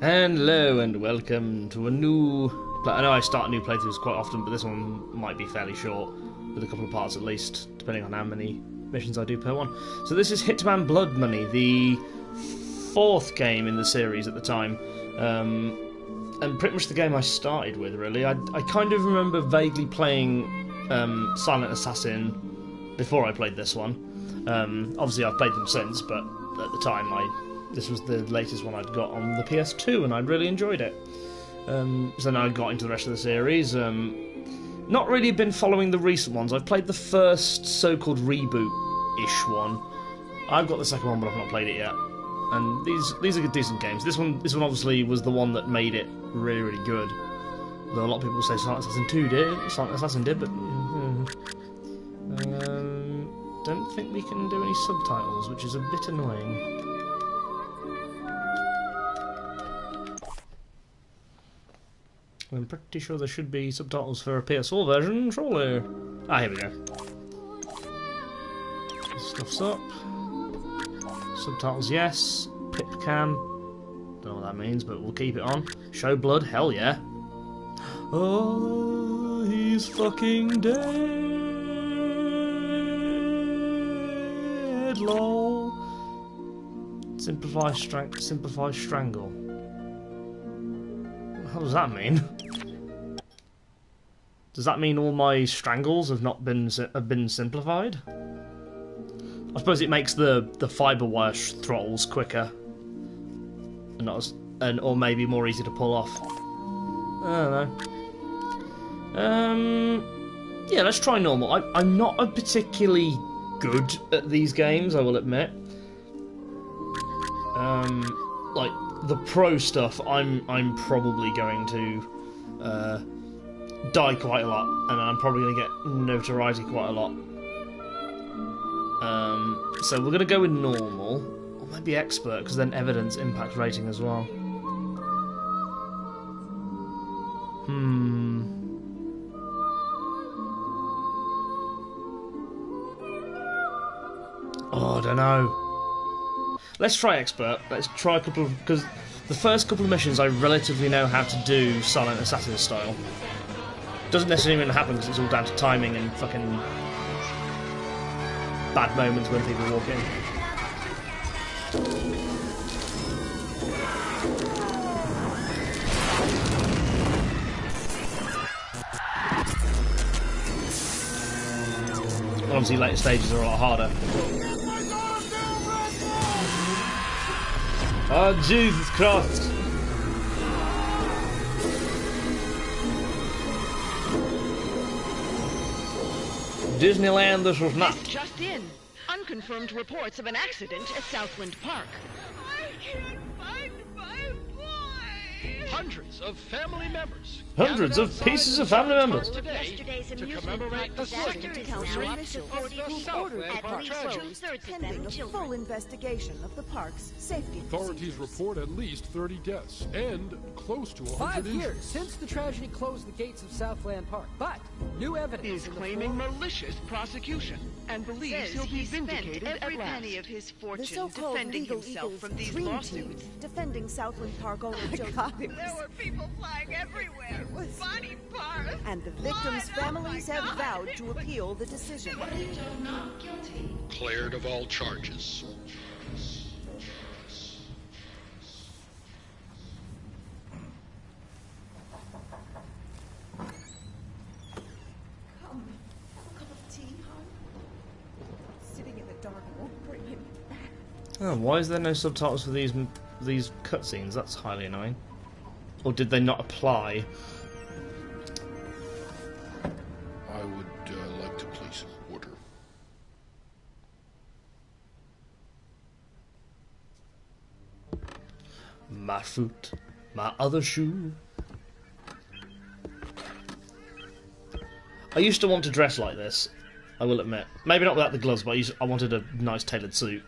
Hello and welcome to a new... I know I start new playthroughs quite often, but this one might be fairly short, with a couple of parts at least, depending on how many missions I do per one. So this is Hitman Blood Money, the fourth game in the series at the time, and pretty much the game I started with, really. I kind of remember vaguely playing Silent Assassin before I played this one. Obviously I've played them since, but at the time this was the latest one I'd got on the PS2 and I'd really enjoyed it. So now I got into the rest of the series. Not really been following the recent ones. I've played the first so-called reboot-ish one. I've got the second one, but I've not played it yet. And these are decent games. This one obviously was the one that made it really, really good. Though a lot of people say Silent Assassin 2 did, Silent Assassin did, but don't think we can do any subtitles, which is a bit annoying. I'm pretty sure there should be subtitles for a PS4 version, surely. Ah, here we go. Stuff's up. Subtitles, yes. Pip cam. Don't know what that means, but we'll keep it on. Show blood, hell yeah. Oh, he's fucking dead, lol. Simplify, strangle. What does that mean? Does that mean all my strangles have been simplified? I suppose it makes the Fibrewire throttles quicker, and or maybe more easy to pull off. I don't know. Yeah, let's try normal. I'm not a particularly good at these games, I will admit. Like the pro stuff, I'm probably going to die quite a lot, and I'm probably going to get notoriety quite a lot. So we're going to go with normal, or maybe expert, because then evidence impact rating as well. Oh, I don't know. Let's try expert. Let's try a couple of... because the first couple of missions I relatively know how to do Silent Assassin style. Doesn't necessarily happen because it's all down to timing and fucking bad moments when people walk in. Obviously later stages are a lot harder. Oh, Jesus Christ! Disneyland, this was not. Just in. Unconfirmed reports of an accident at Southland Park. I can't find my boy! Hundreds of family members. Hundreds of pieces of family members. Today to commemorate the second anniversary of the Southland Park tragedy. Pending a full investigation of the park's safety Authorities report at least 30 deaths and close to 100 5 injuries. years since the tragedy closed the gates of Southland Park, but new evidence He's in the claiming form- malicious prosecution and believes he'll be vindicated every at last. penny of his The fortune so-called defending Legal himself Eagles from these Dream lawsuits. Team defending Southland Park owner Joe. There were people flying everywhere. Body parts. And the victims' blood. families Oh my have God. vowed to appeal the decision. Cleared of all charges. Come, a cup of tea, hon? Sitting in the dark won't bring him back. Oh, why is there no subtitles for these cutscenes? That's highly annoying. Or did they not apply? I would like to place an order. My foot, my other shoe. I used to want to dress like this, I will admit. Maybe not without the gloves, but I wanted a nice tailored suit.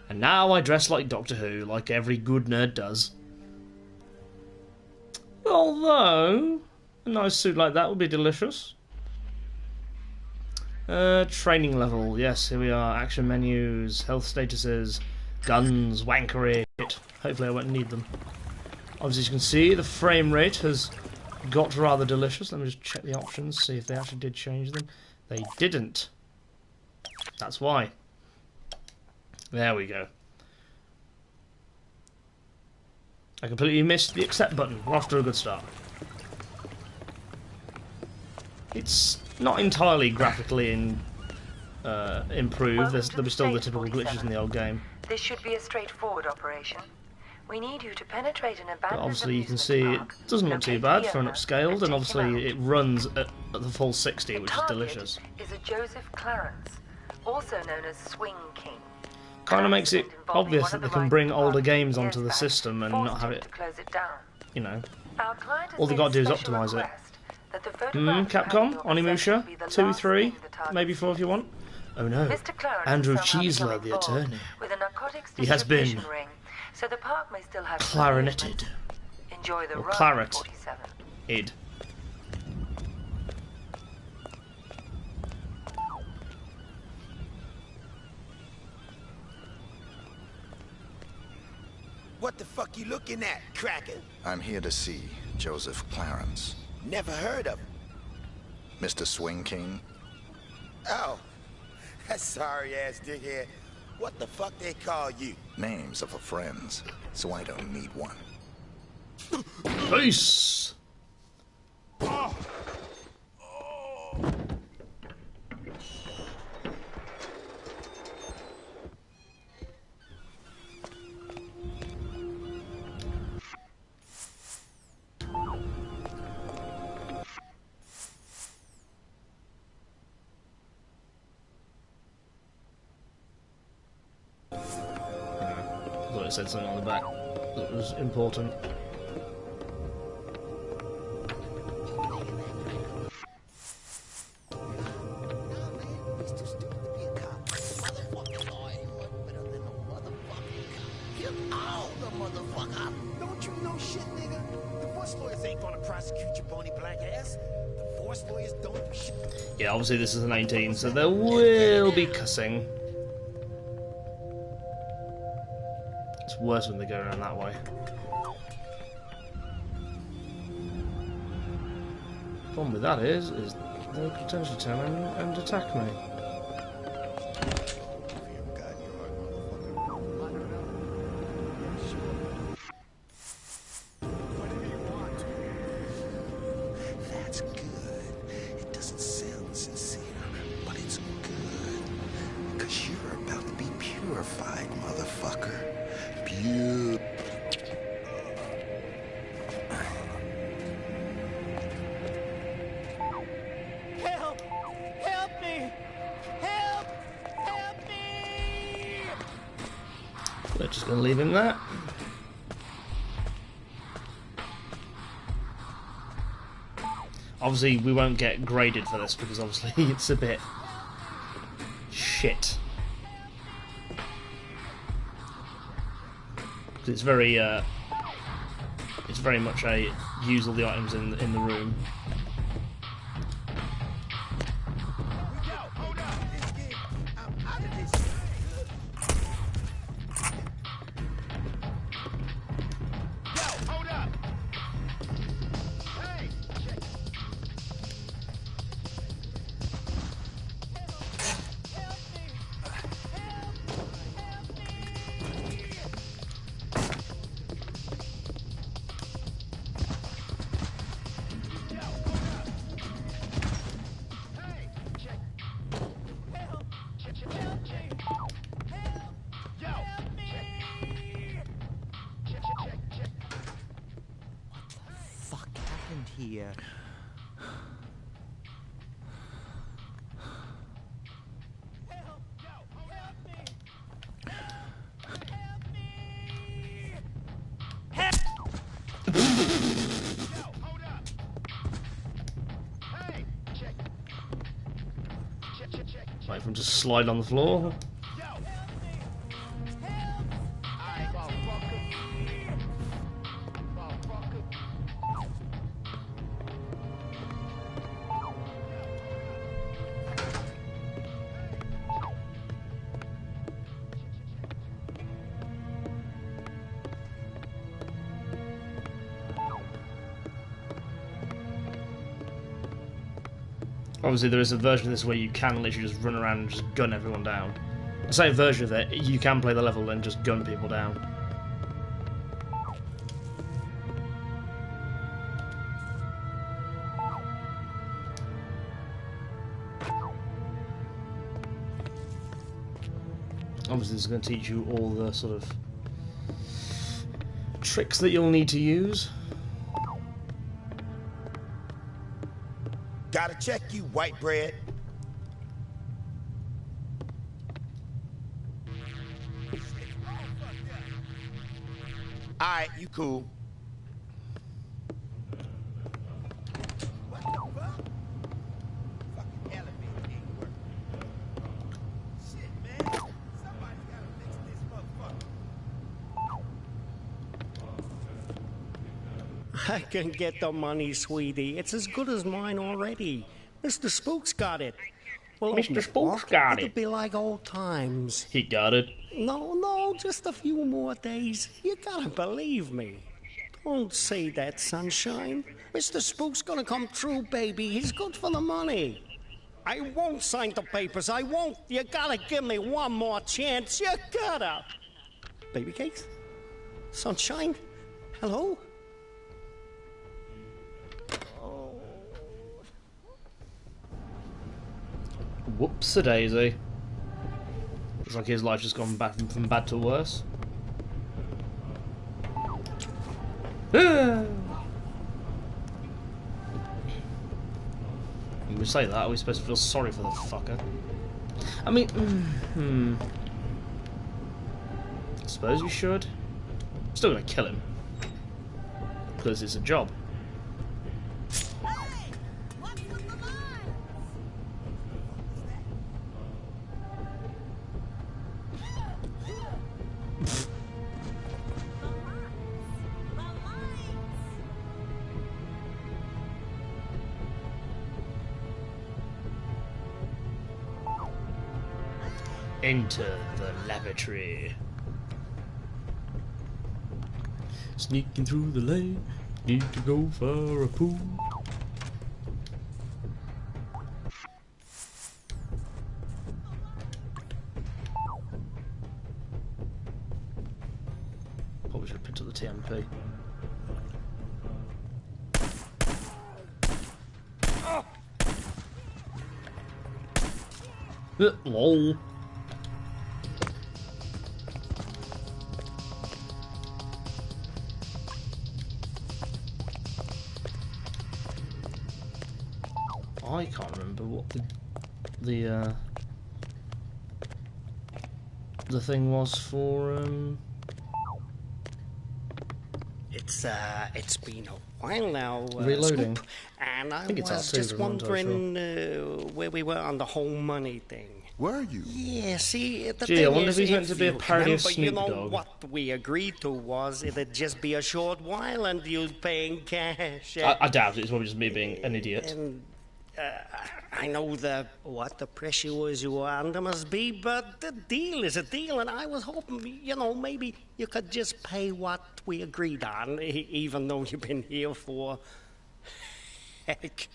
And now I dress like Doctor Who, like every good nerd does. Although, a nice suit like that would be delicious. Training level, yes, here we are. Action menus, health statuses, guns, wankery. Hopefully I won't need them. Obviously, as you can see, the frame rate has got rather delicious. Let me just check the options, see if they actually did change them. They didn't. That's why. There we go. I completely missed the accept button. We're off to a good start. It's not entirely graphically improved. There'll be still the typical glitches in the old game. This should be a straightforward operation. We need you to penetrate an But abandoned obviously you can see it doesn't look too bad for an upscaled, and obviously it runs at the full 60, which is delicious. Is a Joseph Clarence, also known as Swing King. Kind of makes it obvious that they can bring older games onto the system and not have it, you know, all they've got to do is optimise it. Capcom, Onimusha, 2, 3, maybe 4 if you want. Oh no, Andrew Cheesler, the attorney. He has been clarineted. Or claret. Id. What the fuck you looking at, Cracker? I'm here to see Joseph Clarence. Never heard of him. Mr. Swing King? Oh, that sorry-ass dickhead. What the fuck they call you? Names are for friends, so I don't need one. Peace! It said something on the back that was important. Don't you know shit, nigga? Divorce lawyers ain't gonna prosecute your bony black ass. Divorce lawyers don't do shit. Yeah, obviously this is an 18, so there will be cussing. It's worse when they go around that way. The problem with that is they'll potentially turn around and attack me. That's good. It doesn't sound sincere, but it's good. Because you're about to be purified, motherfucker. Help! Help me! Help! Help me! We're just going to leave him there. Obviously, we won't get graded for this because obviously it's a bit shit. It's very much a use all the items in the room. Here. Wait for him to slide on the floor. Obviously, there is a version of this where you can literally just run around and just gun everyone down. I say a version of it, you can play the level and just gun people down. Obviously, this is going to teach you all the sort of tricks that you'll need to use. Gotta check you, white bread. Alright, you cool. What the fuck? Fucking elevator ain't working. Shit, man. Somebody's gotta fix this motherfucker. I can get the money, sweetie. It's as good as mine already. Mr. Spook's got it. Well, Mr. Spook's got it. It'll be like old times. He got it. No, just a few more days. You gotta believe me. Don't say that, sunshine. Mr. Spook's gonna come true, baby. He's good for the money. I won't sign the papers. I won't. You gotta give me one more chance. You gotta. Baby cakes? Sunshine? Hello? Whoops-a-daisy. Looks like his life's just gone back from bad to worse. When we say that, are we supposed to feel sorry for the fucker? I mean, I suppose we should. Still gonna kill him. Because it's a job. Enter the lavatory. Sneaking through the lane, need to go for a poo. Probably should have picked up the TMP. Lol. I can't remember what the thing was for It's been a while now. Reloading. Scoop, and I think it's was R2, just but I'm not wondering where we were on the whole money thing. Were you? Yeah, see, the Gee, thing I wonder is, if he's meant to be a you parody of remember, Snoop you know, Dogg. what we agreed to was it'd just be a short while and you'd pay in cash. I doubt it. It's probably just me being an idiot. And I know the pressures you were under must be, but the deal is a deal, and I was hoping, you know, maybe you could just pay what we agreed on, even though you've been here for, heck,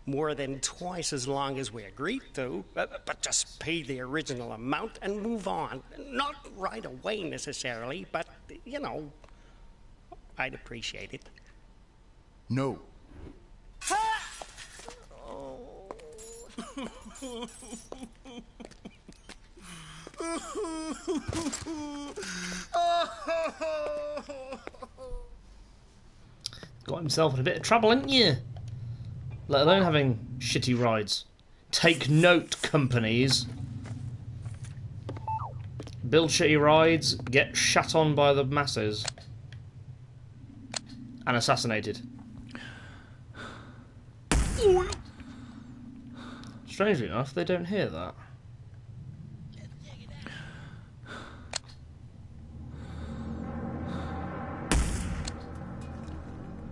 more than twice as long as we agreed to. But just pay the original amount and move on. Not right away necessarily, but, you know, I'd appreciate it. No. Got himself in a bit of trouble, ain't you? Let alone having shitty rides. Take note, companies. Build shitty rides, get shat on by the masses. And assassinated. Strangely enough, they don't hear that.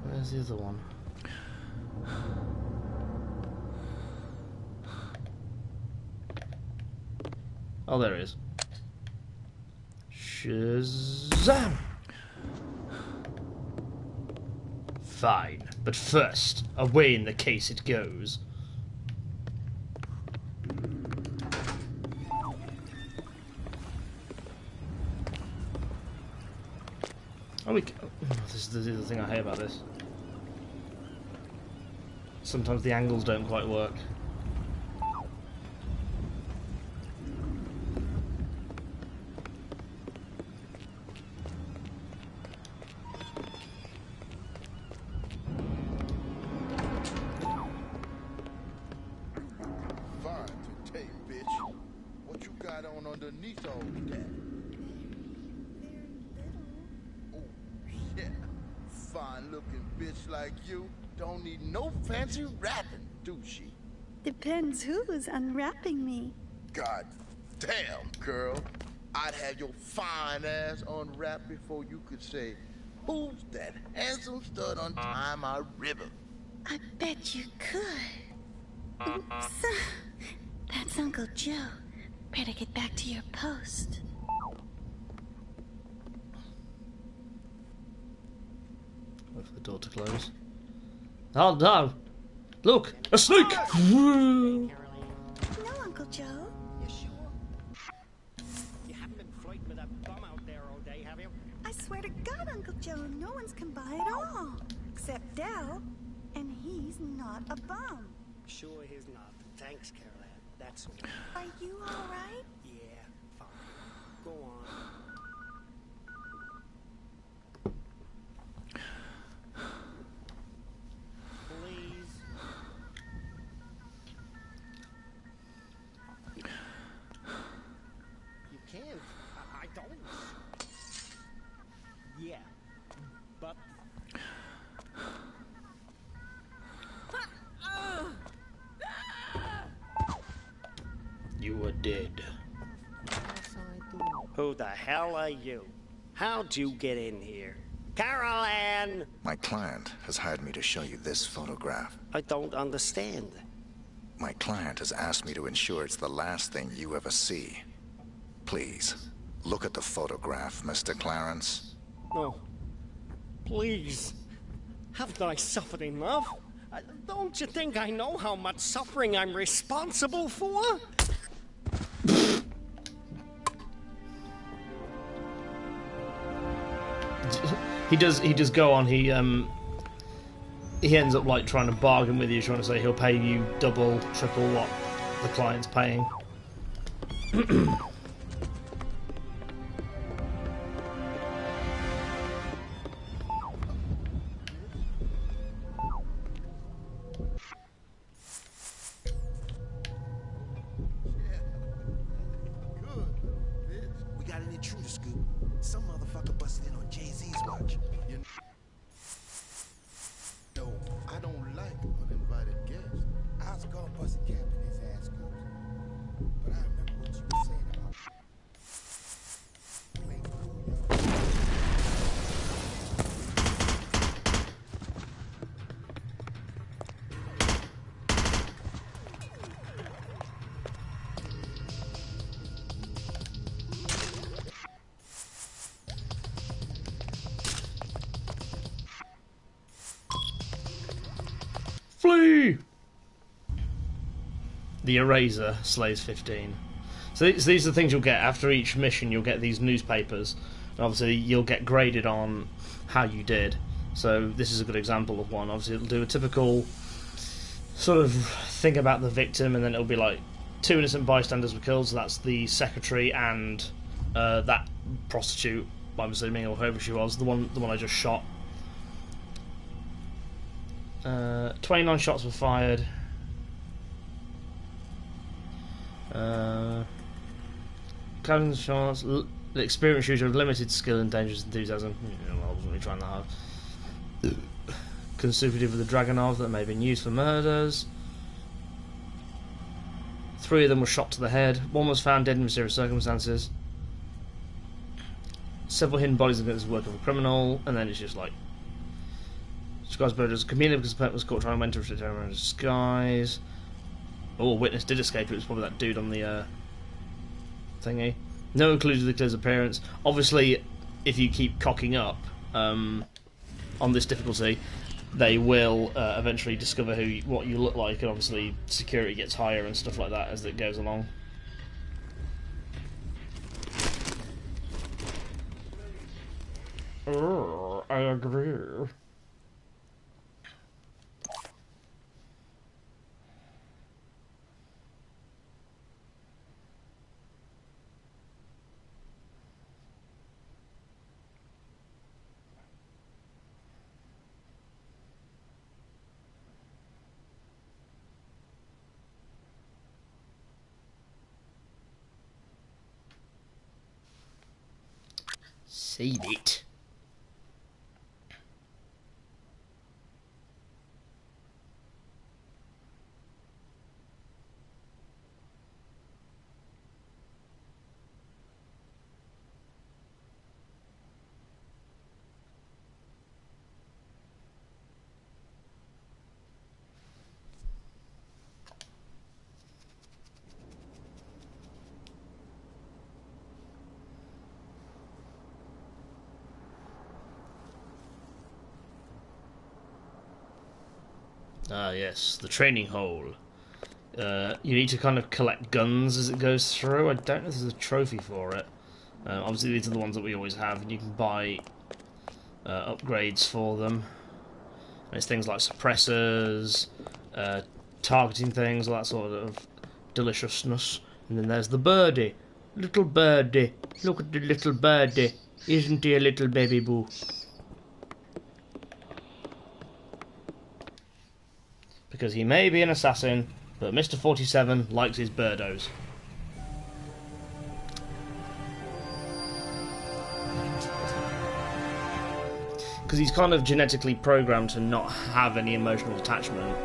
Where's the other one? Oh, there it is. Shazam! Fine, but first, away in the case it goes. This is the thing I hate about this. Sometimes the angles don't quite work. Fine to take, bitch. What you got on underneath all that? Oh, yeah. Fine-looking bitch like you don't need no fancy wrapping, do she? Depends who's unwrapping me. God damn, girl. I'd have your fine ass unwrapped before you could say, who's that handsome stud untying my ribbon? I bet you could. Oops. That's Uncle Joe. Better get back to your post. Wait for the door to close. Oh no! Look! A snake! No, Uncle Joe. You sure? You haven't been flirting with that bum out there all day, have you? I swear to God, Uncle Joe, no one's come by at all. Except Dell. And he's not a bum. Sure he's not. Thanks, Caroline. That's all. Are you all right? Yeah, fine. Go on. Please. You can't. I don't. Yeah, but... You were dead. Who the hell are you? How'd you get in here? Caroline! My client has hired me to show you this photograph. I don't understand. My client has asked me to ensure it's the last thing you ever see. Please, look at the photograph, Mr. Clarence. No. Please. Haven't I suffered enough? Don't you think I know how much suffering I'm responsible for? He does go on. He ends up like trying to bargain with you, trying to say he'll pay you double, triple what the client's paying. We got an intruder scoop. Some motherfucker busted in on Jay-Z's watch. You know, I don't like uninvited guests. I was gonna bust a cap in his ass goes. But I remember what you were saying about playing cool, yo. Flee! The eraser slays 15. So these are the things you'll get after each mission. You'll get these newspapers, and obviously you'll get graded on how you did. So this is a good example of one. Obviously it'll do a typical sort of thing about the victim, and then it'll be like 2 innocent bystanders were killed. So that's the secretary and that prostitute, I'm assuming, or whoever she was, the one I just shot. 29 shots were fired. Cabin shots. The experienced user of limited skill and dangerous enthusiasm. I wasn't really trying that hard. Conservative with the Dragonov that may have been used for murders. 3 of them were shot to the head. 1 was found dead in mysterious circumstances. Several hidden bodies against the work of a criminal, and then it's just like disguised murder as a community because the person was caught trying to enter into a disguise. Oh, a witness did escape. It was probably that dude on the thingy. No clue to the killer's appearance. Obviously, if you keep cocking up on this difficulty, they will eventually discover what you look like, and obviously security gets higher and stuff like that as it goes along. agree. Save it. Ah, yes, the training hole. You need to kind of collect guns as it goes through. I don't know if there's a trophy for it. Obviously, these are the ones that we always have, and you can buy upgrades for them. And it's things like suppressors, targeting things, all that sort of deliciousness. And then there's the birdie. Little birdie. Look at the little birdie. Isn't he a little baby boo? Because he may be an assassin, but Mr. 47 likes his birdos. Because he's kind of genetically programmed to not have any emotional attachment,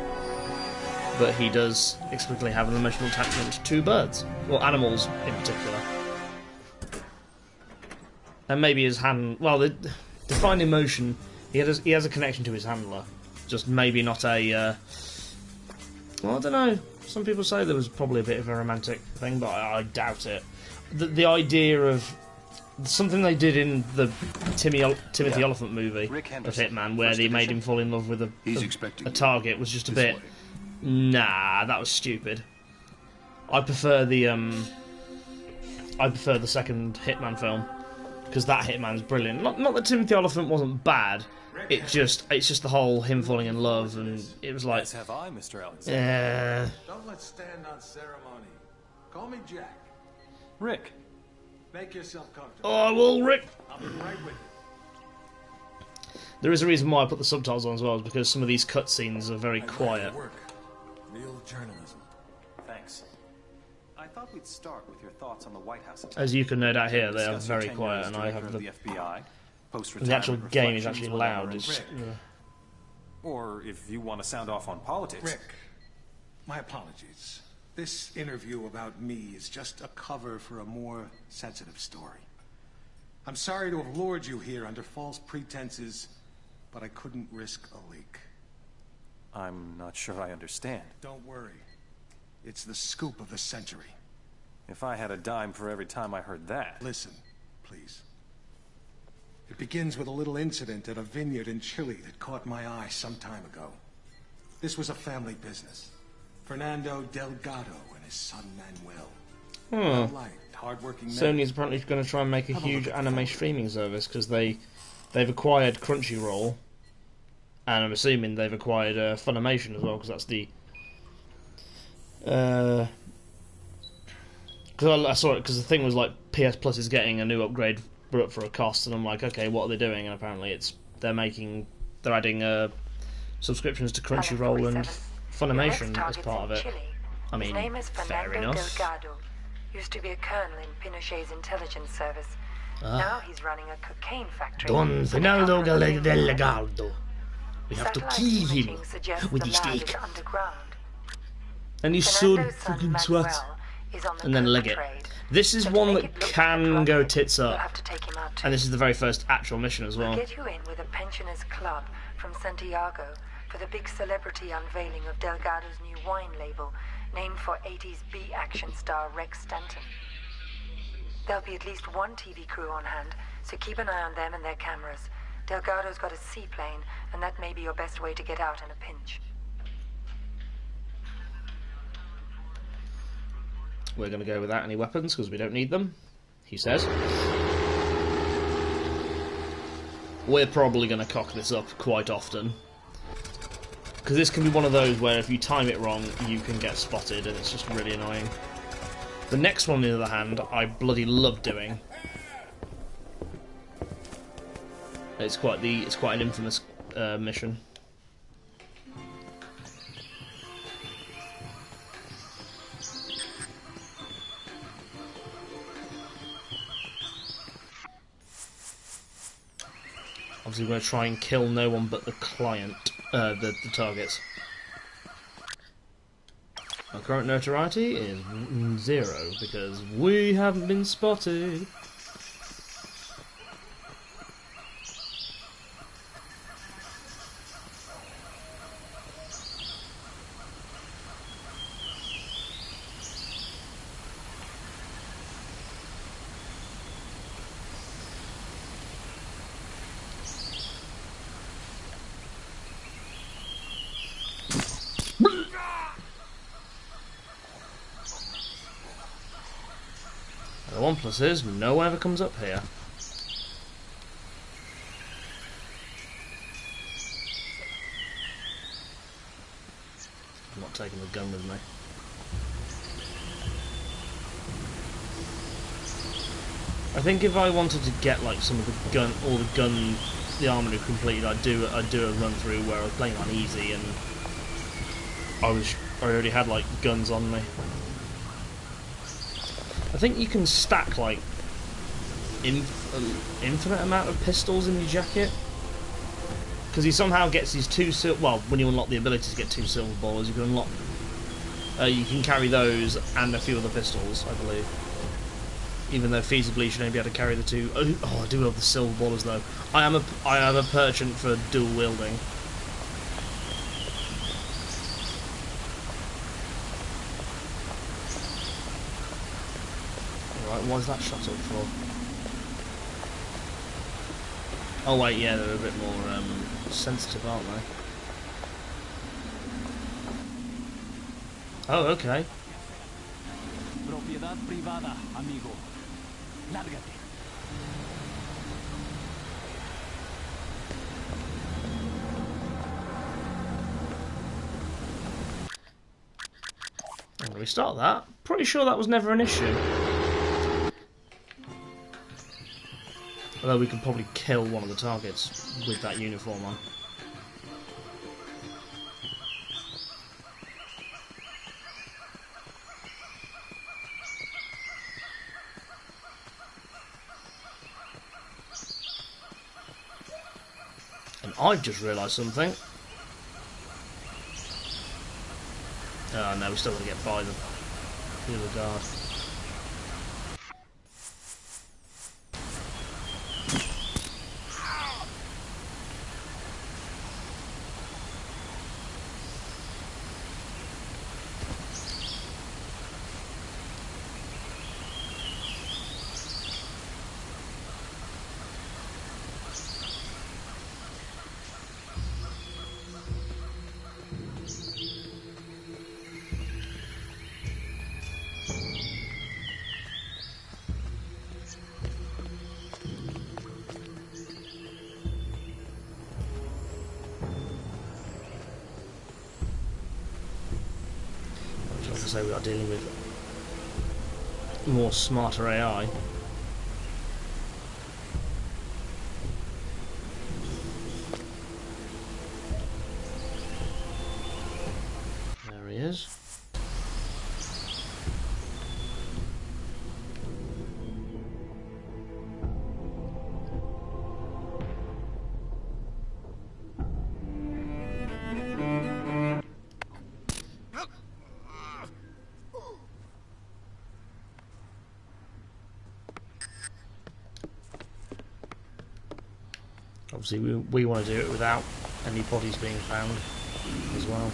but he does explicitly have an emotional attachment to birds, or animals in particular. And maybe his hand... Well, the defined emotion, he has a connection to his handler, just maybe not a... Well, I don't know. Some people say there was probably a bit of a romantic thing, but I doubt it. The idea of something they did in the Timothy Oliphant movie of Hitman, where they made him fall in love with a target, was just a bit. Nah, that was stupid. I prefer the second Hitman film, because that Hitman's brilliant. Not that Timothy Oliphant wasn't bad. It's just the whole him falling in love, and it was like. As have I, Mr. Alexander. Don't let's stand on ceremony. Call me Jack. Rick. Make yourself comfortable. Oh, well, Rick. I'll be right with you. There is a reason why I put the subtitles on as well, is because some of these cutscenes are very quiet. Work. Real journalism. Thanks. I thought we'd start with your thoughts on the White House attack. As you can no doubt hear, they are very quiet, and I have the FBI. The actual game is actually loud. It's, or if you want to sound off on politics. Rick, my apologies. This interview about me is just a cover for a more sensitive story. I'm sorry to have lured you here under false pretenses, but I couldn't risk a leak. I'm not sure I understand. Don't worry. It's the scoop of the century. If I had a dime for every time I heard that. Listen, please. It begins with a little incident at a vineyard in Chile that caught my eye some time ago. This was a family business. Fernando Delgado and his son Manuel. Light, hard-working men. Sony's apparently going to try and make a huge anime streaming service, because they've acquired Crunchyroll, and I'm assuming they've acquired Funimation as well, because that's the. Because I saw it, because the thing was like PS Plus is getting a new upgrade up for a cost, and I'm like, okay, what are they doing? And apparently they're adding subscriptions to Crunchyroll and Funimation as part of it. I mean, his name is fair Fernando enough. Delgado. Used to be a colonel in Pinochet's intelligence service. Now he's running a cocaine factory. Don Fernando Delgado. We have to kill him with the stick. And he's so fucking sweat. And then leg it. This is one that can go tits up. And this is the very first actual mission as well. We'll get you in with a pensioners club from Santiago for the big celebrity unveiling of Delgado's new wine label, named for 80s B-action star Rex Stanton. There'll be at least one TV crew on hand, so keep an eye on them and their cameras. Delgado's got a seaplane, and that may be your best way to get out in a pinch. We're going to go without any weapons because we don't need them, he says. we're probably going to cock this up quite often. Because this can be one of those where if you time it wrong, you can get spotted, and it's just really annoying. The next one, on the other hand, I bloody love doing. It's quite an infamous mission. Obviously, we're going to try and kill no one but the client, the targets. Our current notoriety is 0 because we haven't been spotted. The one plus is no one ever comes up here. I'm not taking the gun with me. I think if I wanted to get like some of the armory completed, I'd do a run through where I was playing on easy and I already had like guns on me. I think you can stack like infinite amount of pistols in your jacket, because he somehow gets these when you unlock the ability to get 2 silver ballers, you can unlock. You can carry those and a few other pistols, I believe. Even though feasibly you should only be able to carry the 2. Oh, I do love the silver ballers though. I am a penchant for dual wielding. What is that shot up for? Oh wait, yeah, they're a bit more sensitive, aren't they? Oh, okay. Propiedad privada, amigo. Lárgate. I'm gonna restart that. Pretty sure that was never an issue. Although we could probably kill one of the targets with that uniform on. And I've just realised something. Oh no, we still got to get by the other guard. So we are dealing with more smarter AI. There he is. Obviously we want to do it without any bodies being found as well.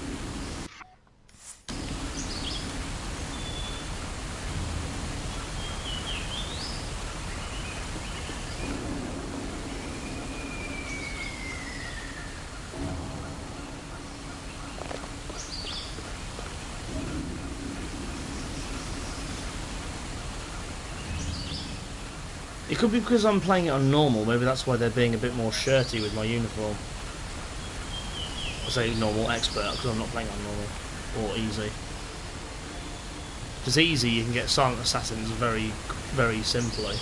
could be because I'm playing it on normal, maybe that's why they're being a bit more shirty with my uniform. I say normal, expert, because I'm not playing on normal, or easy. Because easy, you can get silent assassins very, very simply.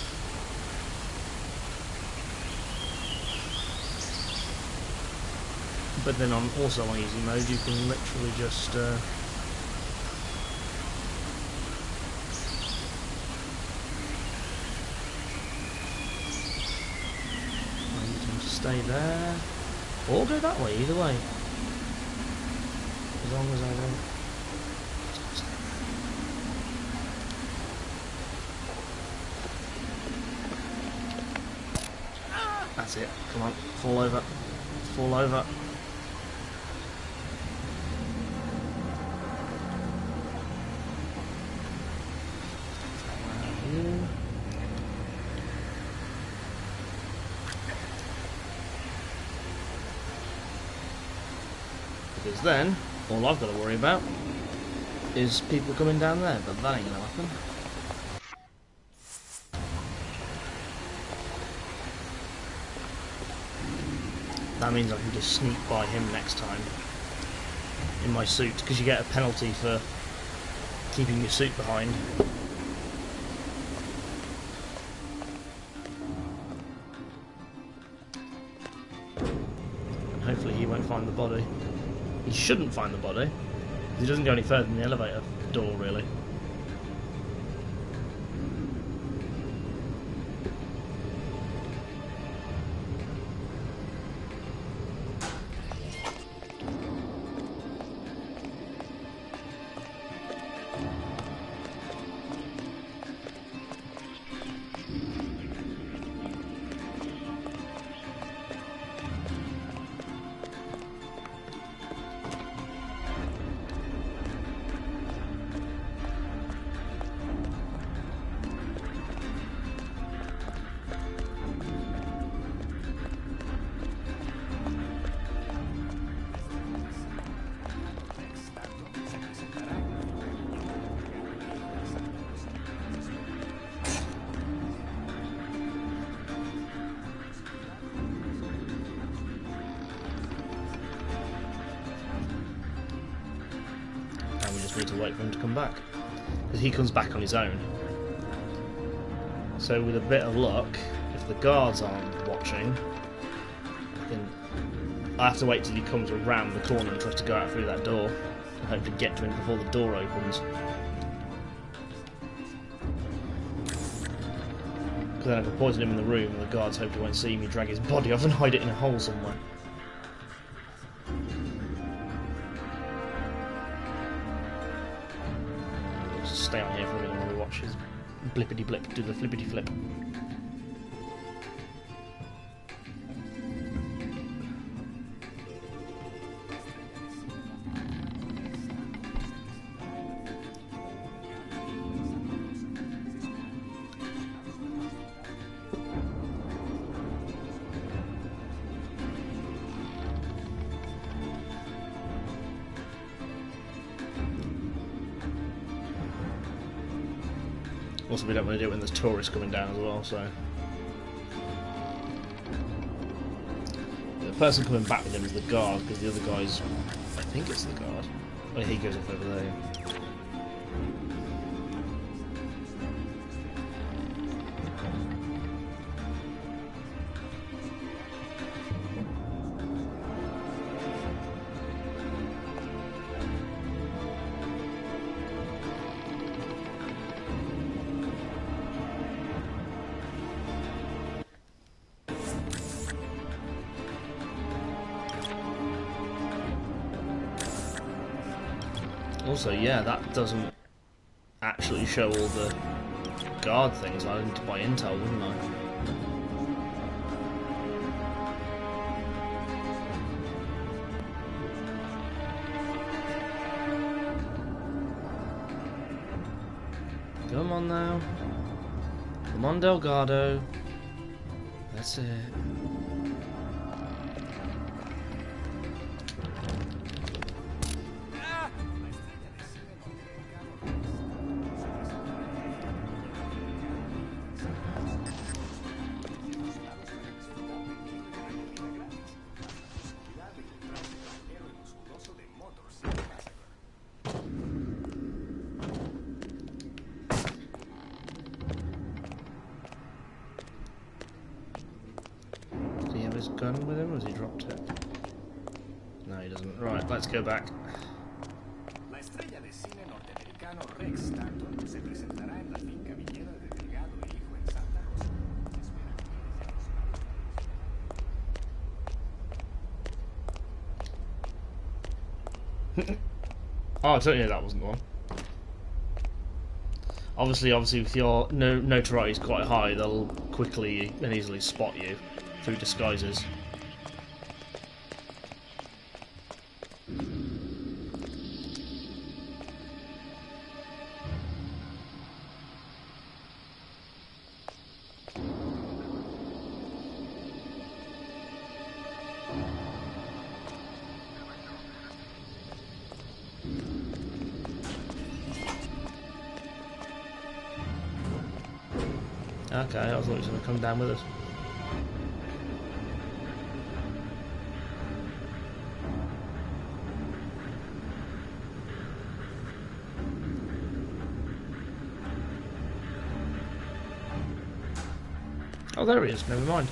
But then also on easy mode, you can literally just I need him to stay there, or go that way, either way. As long as I don't. That's it. Come on, fall over. Fall over. Because then, all I've got to worry about is people coming down there, but that ain't gonna happen. That means I can just sneak by him next time in my suit, because you get a penalty for keeping your suit behind. And hopefully he won't find the body. He shouldn't find the body. He doesn't go any further than the elevator door, really. Need to wait for him to come back, because he comes back on his own. So with a bit of luck, if the guards aren't watching, then I have to wait till he comes around the corner and tries to go out through that door, and hope to get to him before the door opens. Because then I can poison him in the room, and the guards hope he won't see me drag his body off and hide it in a hole somewhere. Stay on here for a minute while we watch his blippity blip do the flippity flip. Also, we don't want to do it when there's tourists coming down as well, so... The person coming back with him is the guard, because the other guy's... I think it's the guard. Oh, he goes off over there. Also, yeah, that doesn't actually show all the guard things. I need to buy intel, wouldn't I? Come on now. Come on, Delgado. That's it. gun with him, or has he dropped it? No, he doesn't. Right, let's go back. La estrella de cine norteamericano Rex Stanton se presentará en la finca viñera de Delgado e Hijo en Santa Rosa. Oh, I totally knew that wasn't the one. Obviously, with your notoriety quite high, they'll quickly and easily spot you through disguises. Okay, I thought he was going to come down with us. Oh, there he is, never mind.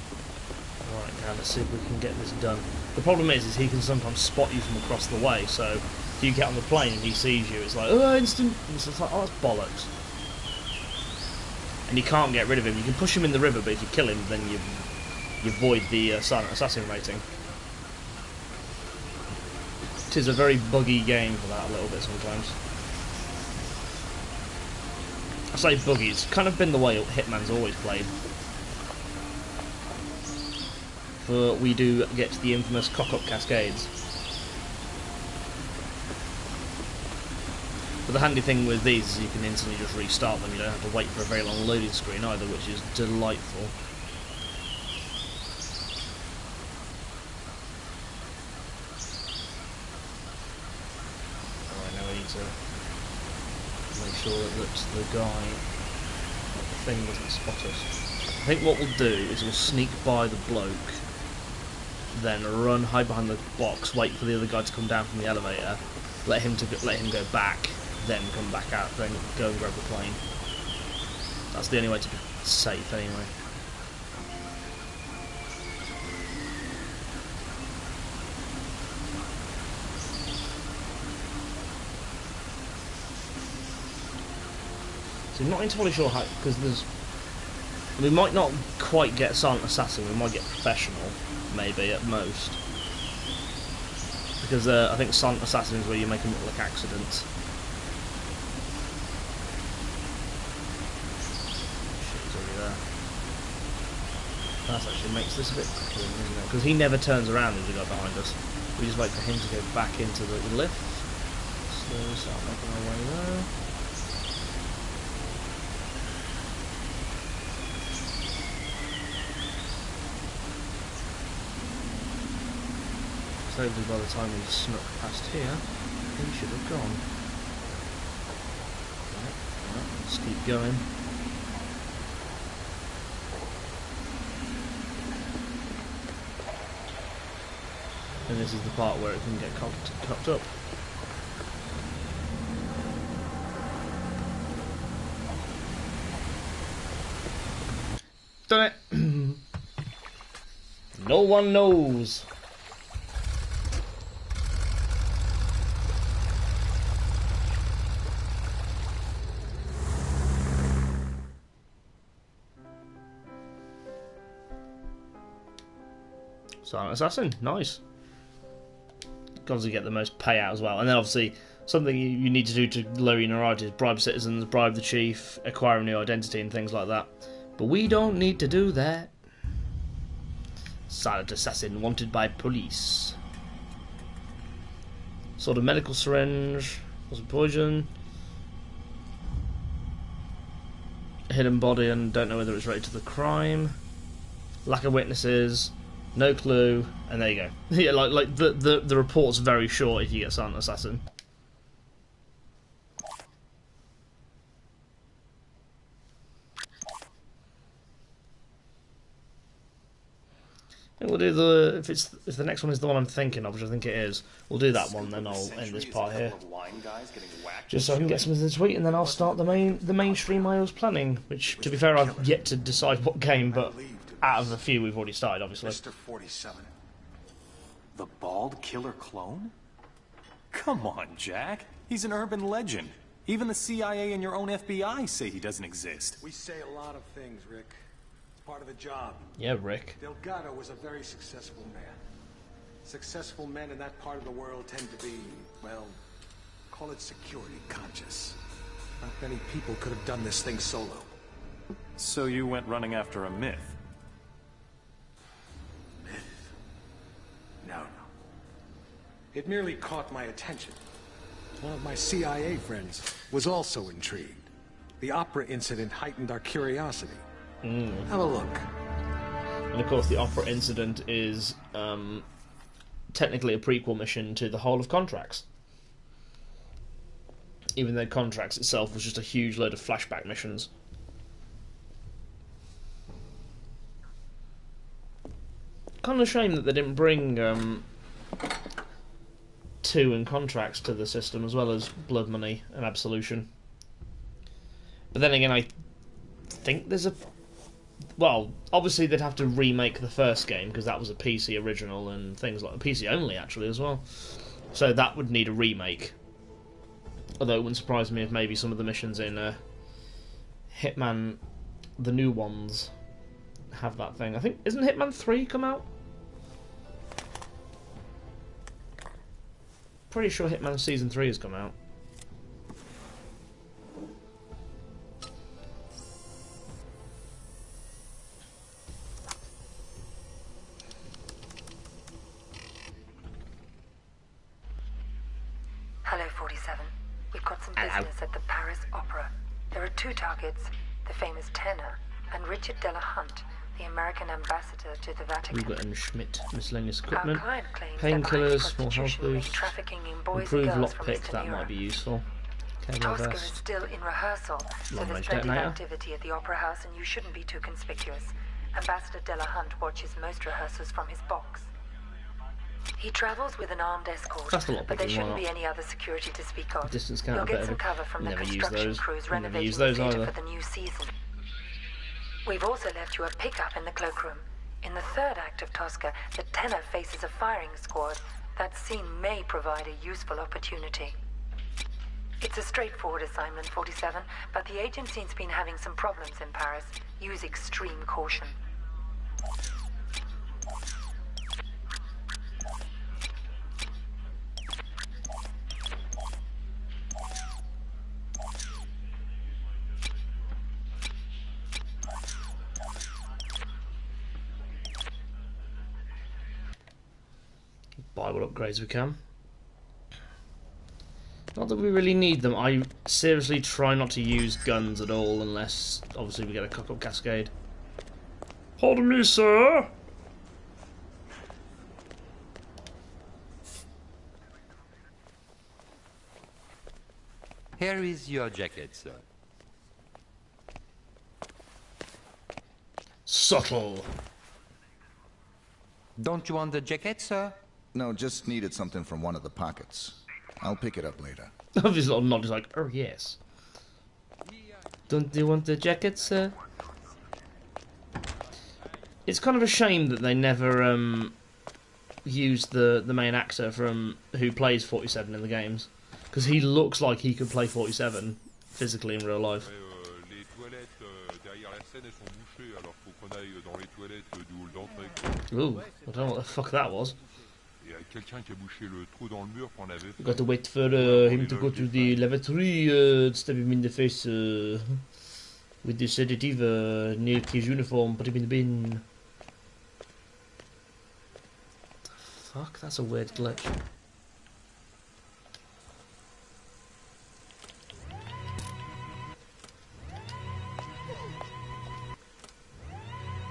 Alright, now let's see if we can get this done. The problem is he can sometimes spot you from across the way, so if you get on the plane and he sees you, it's like, oh, instant! And it's just like, oh, that's bollocks. And you can't get rid of him. You can push him in the river, but if you kill him, then you void the silent assassin rating. It is a very buggy game for that a little bit sometimes. I say buggy, it's kind of been the way Hitman's always played. For we do get the infamous cock-up cascades. But the handy thing with these is you can instantly just restart them. You don't have to wait for a very long loading screen either, which is delightful. Alright, now we need to make sure that the guy, the thing doesn't spot us. I think what we'll do is we'll sneak by the bloke, then run, hide behind the box, wait for the other guy to come down from the elevator, let him go back, then come back out, then go and grab the plane. That's the only way to be safe, anyway. So I'm not entirely sure how, because we might not quite get silent assassin, we might get professional, maybe at most. Because I think silent assassin is where you make them look like accidents. That actually makes this a bit quicker, isn't it? Because he never turns around as the guy behind us. We just wait for him to go back into the lift. Slowly start making our way there. So hopefully by the time we snuck past here, he should have gone. Right, let's keep going. And this is the part where it can get cocked up. Done it! No one knows. Silent assassin, nice. Obviously get the most payout as well, and then obviously something you need to do to lower your notoriety is bribe citizens, bribe the chief, acquire a new identity and things like that. But we don't need to do that. Silent assassin wanted by police. Sort of medical syringe, was it poison? Hidden body and don't know whether it's related to the crime. Lack of witnesses. No clue, and there you go. Yeah, like the report's very short if you get silent assassin. I think we'll do the if the next one is the one I'm thinking of, which I think it is. We'll do that one, then I'll end this part here. Just so I can get something to tweet, and then I'll start the main stream I was planning. Which, to be fair, I've yet to decide what game, but Out of the few we've already started, obviously. Mr. 47. The bald killer clone? Come on, Jack. He's an urban legend. Even the CIA and your own FBI say he doesn't exist. We say a lot of things, Rick. It's part of the job. Yeah, Rick. Delgado was a very successful man. Successful men in that part of the world tend to be, well, call it security conscious. Not many people could have done this thing solo. So you went running after a myth? Myth? No. It merely caught my attention. One of my CIA friends was also intrigued. The opera incident heightened our curiosity. Have a look. And of course the opera incident is technically a prequel mission to the whole of Contracts. Even though Contracts itself was just a huge load of flashback missions. Kind of a shame that they didn't bring 2 and Contracts to the system, as well as Blood Money and Absolution. But then again, I think there's a... Well, obviously they'd have to remake the first game, because that was a PC original and things like... PC only, actually, as well. So that would need a remake. Although it wouldn't surprise me if maybe some of the missions in Hitman, the new ones, have that thing. I think... Isn't Hitman 3 come out? Pretty sure Hitman Season 3 has come out. Hello, 47. We've got some business at the Paris Opera. There are 2 targets, the famous tenor and Richard Delahunt, the American ambassador to the Vatican. Rupert and Schmidt, miscellaneous equipment, Our client claims painkillers, small health prostitution, boost, trafficking in boys improved and girls from lockpick, Eastern that Europe. might be useful. Cable Tosca is vest, still in rehearsal, so long there's range plenty of detonator. activity at the Opera House and you shouldn't be too conspicuous. Ambassador Delahunt watches most rehearsals from his box. He travels with an armed escort, That's the lockpicking, but there why shouldn't not? be any other security to speak of. Distance counter, You'll get better. some cover from the Never use construction those. crews Never renovating use the those theatre either. for the new season. We've also left you a pickup in the cloakroom. In the 3rd act of Tosca, the tenor faces a firing squad. That scene may provide a useful opportunity. It's a straightforward assignment, 47, but the agency's been having some problems in Paris. Use extreme caution. Buy what upgrades we can. Not that we really need them. I seriously try not to use guns at all unless, obviously, we get a cock-up cascade. Pardon me, sir! Here is your jacket, sir. Subtle. Don't you want the jacket, sir? No, just needed something from one of the pockets. I'll pick it up later. His little nod is like, oh yes. Don't you want the jacket, sir? It's kind of a shame that they never used the main actor from who plays 47 in the games, because he looks like he could play 47 physically in real life. Ooh, I don't know what the fuck that was. We got to wait for him to go to the lavatory, stab him in the face with the sedative near his uniform, put him in the bin. The fuck? That's a weird glitch.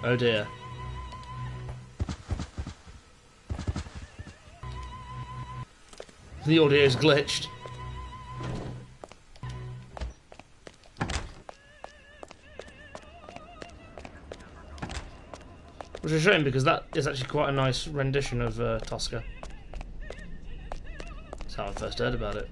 Oh dear. The audio is glitched. Which is a shame because that is actually quite a nice rendition of Tosca. That's how I first heard about it.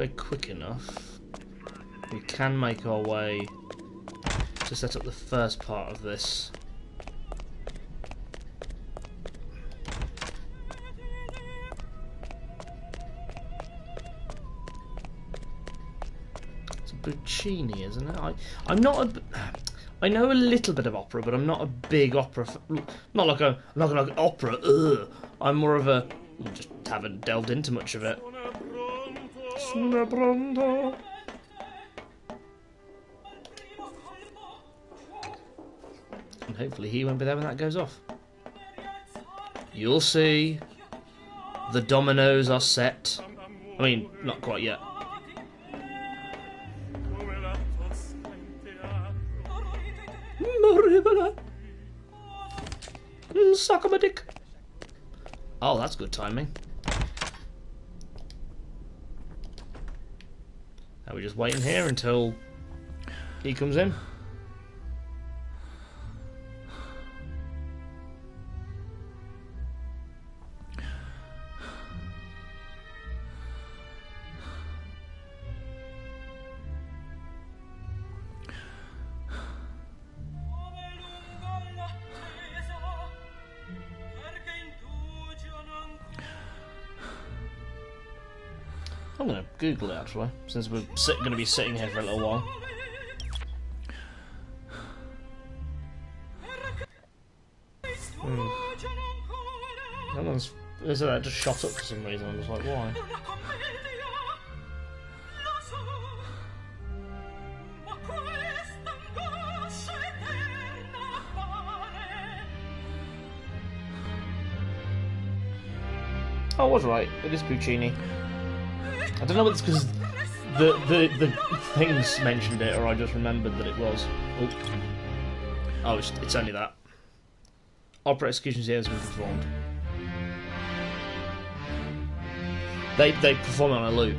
we're quick enough, we can make our way to set up the first part of this. It's a Puccini, isn't it? I'm not a... I know a little bit of opera, but I'm not a big opera... Not like opera, ugh. I'm more of a... just haven't delved into much of it. And hopefully he won't be there when that goes off. You'll see. The dominoes are set. I mean, not quite yet. Suck my dick. Oh, that's good timing. Are we just waiting here until he comes in? I'm going to Google it actually, since we're going to be sitting here for a little while. That just shot up for some reason. I was like, why? Oh, I was right. It is Puccini. I don't know whether it's because the things mentioned it, or I just remembered that it was. Oh, it's only that. Opera executions here has been performed. They perform it on a loop,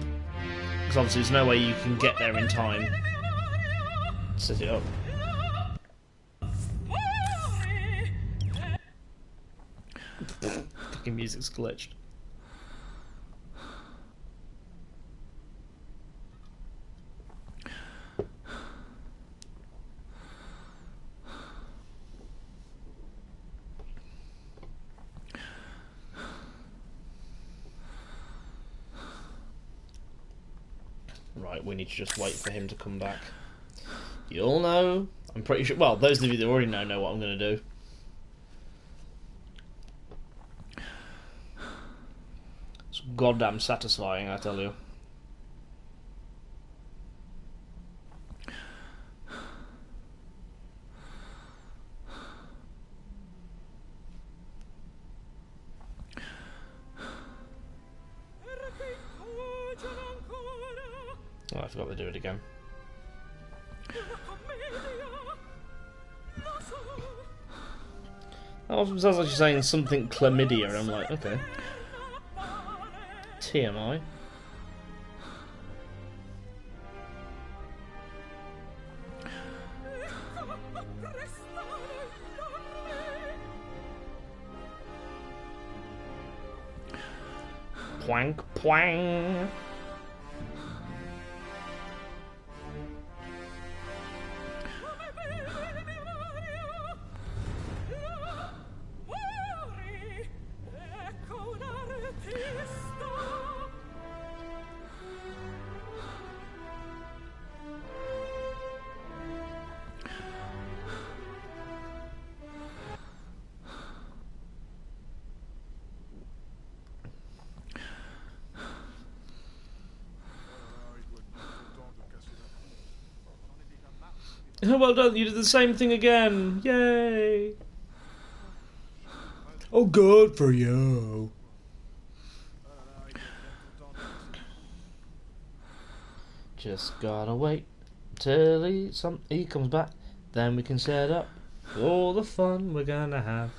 because obviously there's no way you can get there in time to set it up. Fucking music's glitched. Right, we need to just wait for him to come back. You'll know. I'm pretty sure... Well, those of you that already know what I'm going to do. It's goddamn satisfying, I tell you. Oh, I forgot to do it again. That often sounds like you're saying something chlamydia, and I'm like, okay. TMI. Pwank, pwang. Well done, you did the same thing again. Yay! Oh, good for you. Just gotta wait till he comes back. Then we can set up all the fun we're gonna have.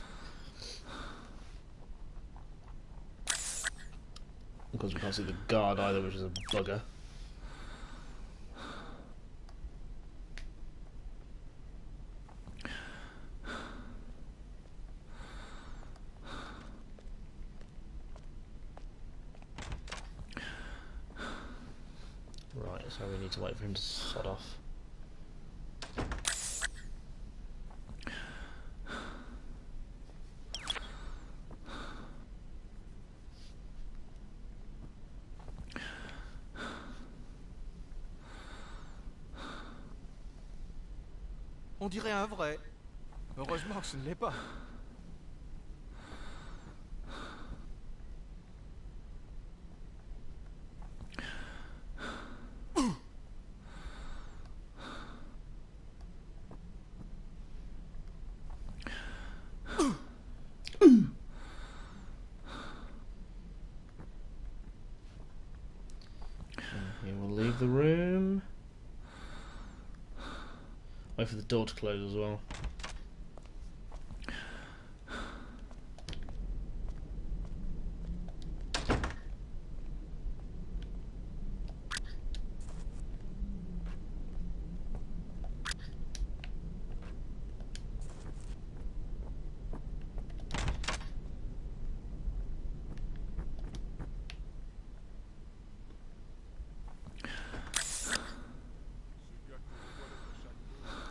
Because we can't see the guard either, which is a bugger. So we need to wait for him to sod off. On dirait un vrai. Heureusement que ce ne l'est pas. Okay, we'll leave the room. Wait for the door to close as well.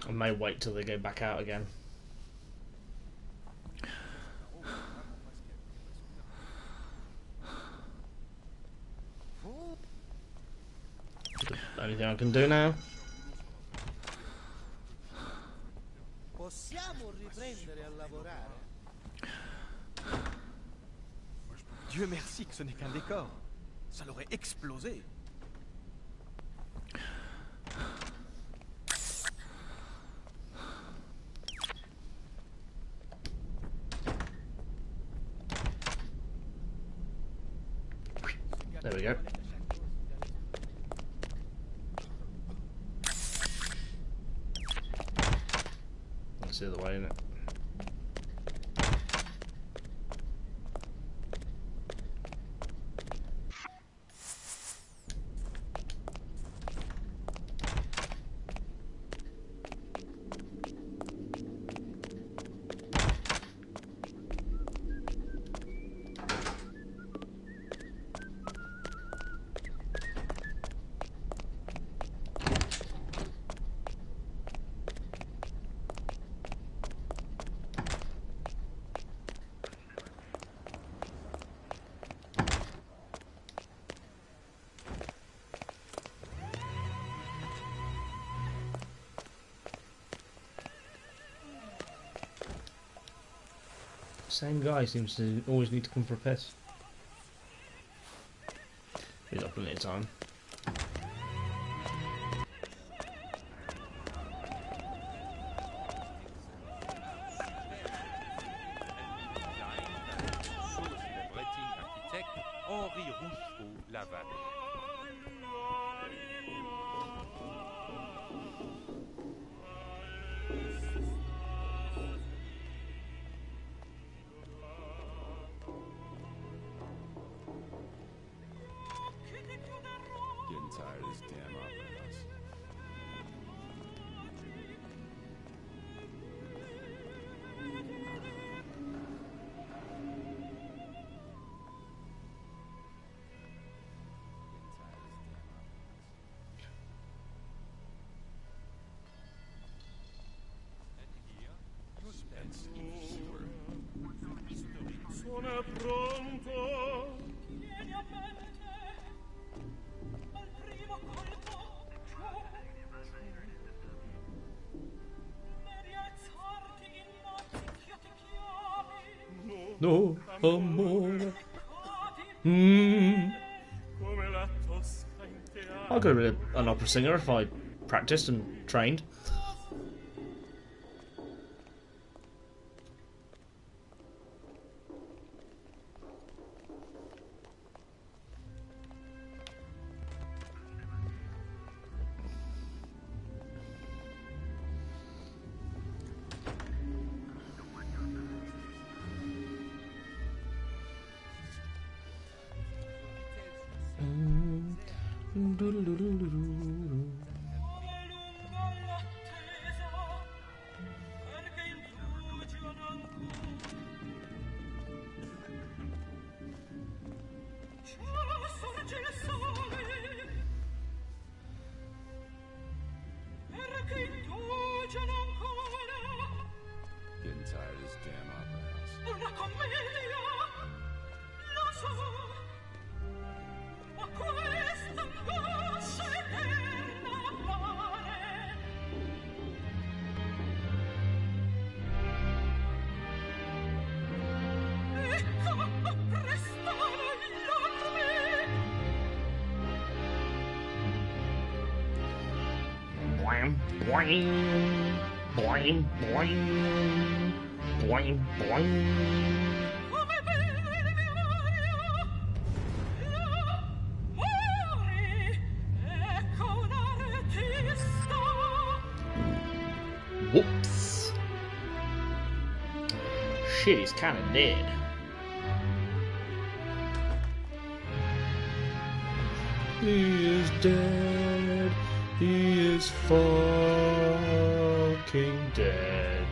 I may wait till they go back out again. Anything I can do now? Possiamo riprendere a lavorare? Dieu merci que ce n'est qu'un décor. Ça l'aurait explosé. There we go. That's the other way, isn't it? Same guy seems to always need to come for a piss. He's got plenty of time. Getting tired of this damn opera house. Sono pronto. Vieni a mente al primo colpo. Devi alzarti innanzi che io ti chiami. No, amore. Come la tosca in teatro. I could have been an opera singer if I practiced and trained. Boing, boing, boing, boing, boing. Whoops. Shit, he's kind of dead. He is dead. He is fucking dead.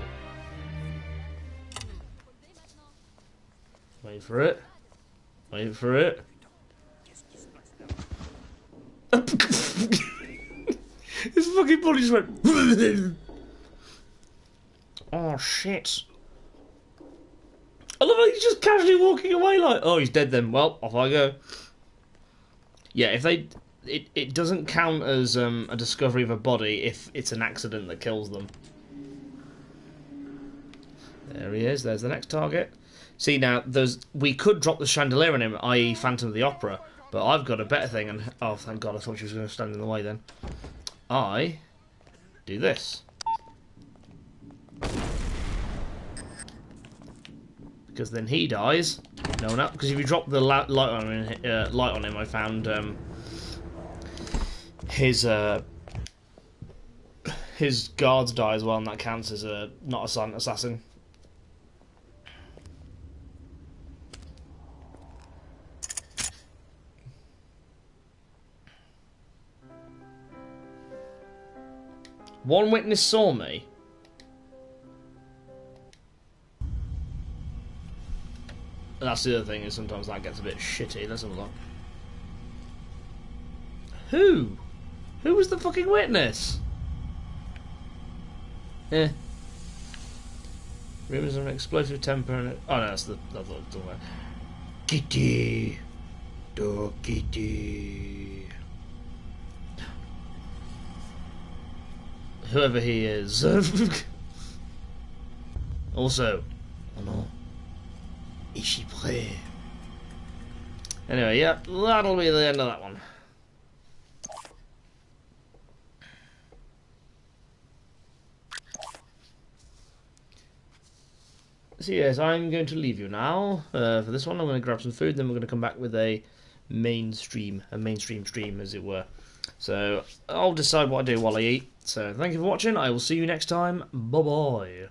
Wait for it. Wait for it. His fucking body just went. Oh shit. I love how he's just casually walking away like, oh, he's dead then. Well, off I go. Yeah, if they... It doesn't count as a discovery of a body if it's an accident that kills them. There he is. There's the next target. See, now, we could drop the chandelier on him, i.e. Phantom of the Opera, but I've got a better thing, and... Oh, thank God, I thought she was going to stand in the way then. I do this. Because then he dies. No, no, because if you drop the light on him, I found his guards die as well, and that counts as not a silent assassin. One witness saw me. That's the other thing, is sometimes that gets a bit shitty. Let's have a look. Who? Who was the fucking witness? Eh. Rumors of an explosive temper and... Oh no, that's the... I thought it was talking about... Kitty. Dog Kitty. Whoever he is. Also... Oh no. Is she prêt? Anyway, yeah, that'll be the end of that one. So yes, I'm going to leave you now. For this one, I'm going to grab some food, then we're going to come back with a mainstream stream, as it were. So I'll decide what I do while I eat. So thank you for watching. I will see you next time. Bye bye.